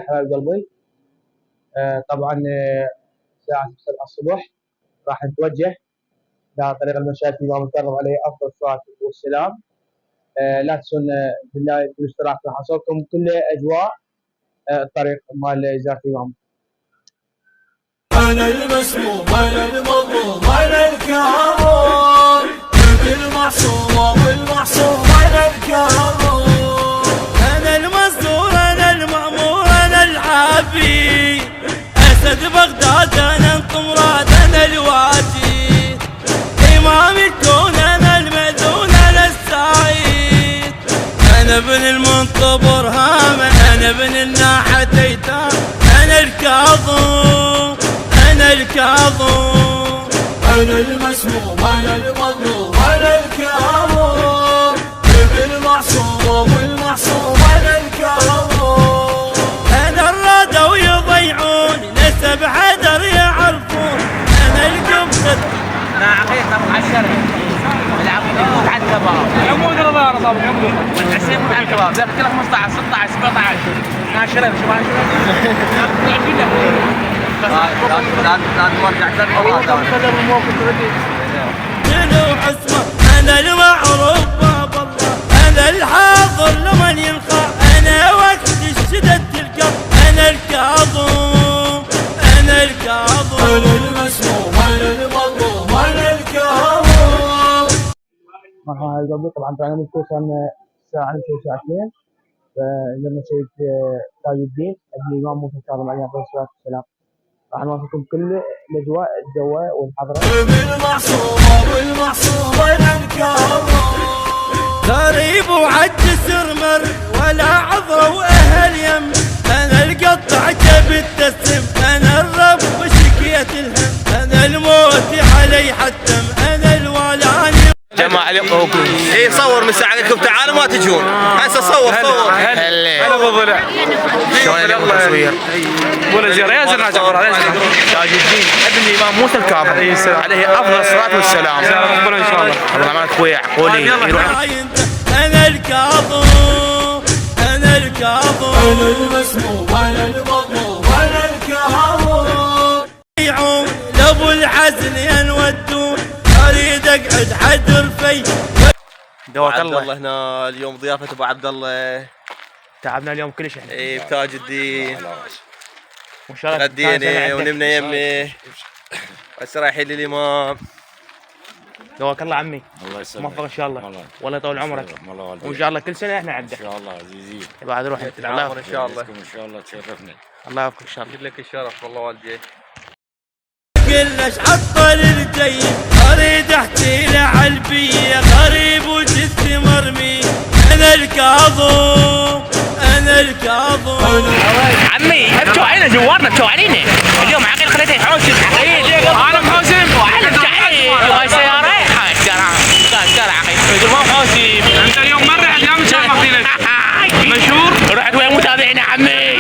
حبايب قلبي. طبعا الساعة 7 الصبح راح نتوجه على طريق المشاة الإمام الكرم عليه أفضل الصلاة والسلام. لا تنسون بالاشتراك راح أوصلكم كل أجواء الطريق مال زيارة الإمام. أنا المسموم أنا المظلوم أنا الكامل بالمعصوم والمعصوم أنا الكامل أنا المصدور أنا المأمور أنا العافي أسد بغداد أنا الطمرات أنا الواجد إمام الكون أنا المأذون أنا السعيد أنا ابن المنطبر هامة أنا ابن الناحة تيتام أنا الكاظم أنا الكاظم أنا المسموم أنا المظلوم أنا الكامل بالمعصوم والمعصوم أنا الكامل أنا الردى ويضيعوني نسب حدر يعرفون أنا القبطة عقيقة معشرة العقيقة يموت على الكباب يموت رضا رضا والحسين يموت على الكباب ذاك كله 15 16 17 ناشرة شو لا ترجع شنو حسمه أنا المعروف باب الله أنا الحاضر لمن ينخاع أنا وقت الشدة القلب أنا الكاظم أنا الكاظم أنا المسموم أنا المظلوم أنا الكامل. مرحبا قبل طبعا أنا متوقع أن الساعة نمشي الساعة 2 فلما سيد تاج الدين ابن الإمام موسى الكاظم عليه أفضل الصلاة والسلام راح نوصلكم كل الأجواء الجواء والحضرة. بالمعصوم والمعصوم أنا الكامل غريب وعجسر مر ولا عذر واهل يم انا القطع جبت تسم انا الرب وشكيت الهم انا الموت علي حتم انا الولاني جماعة اليقوكم اي صور مساء عليكم تعالوا ما تجون هسه صور هلا ابو ضلع شلون التصوير ولا جريز الراجل تاج الدين ابن الامام موسى الكاظم عليه افضل الصلاه والسلام ربنا ان شاء الله الله معك اخوي عقولي يروح انا الكاظم انا الكاظم أنا المسموم أنا المظلوم أنا الكامل يعون لابو الحزن ينودون اريد اقعد حدر في دوات الله هنا اليوم ضيافه ابو عبد الله تعبنا اليوم كلش احنا اي بتاج الدين وان شاء الله غدينا ونمنا يمي هسه رايحين للامام دواك الله عمي الله يسلمك موفق ان شاء الله والله يطول عمرك الله والديك وان شاء الله كل سنه احنا عندك ان شاء الله عزيزي بعد روح انت الله ان شاء الله ان شاء الله تشرفنا الله يوفقك ان شاء الله لك الشرف والله والديك قلش عطل الجيد اريد احكي له عالبيه غريب وجثي مرمي انا الكاظم انا الكاظم عمي ابتوا علينا زوارنا ابتوا علينا اليوم عقيل خليته يحوسم انا محوسم وعلى الجحيم وهاي سياره حاش قال عقيل يقول ما محوسم انت اليوم مره ايام شايف فينا مشهور رحت وين متابعينا عمي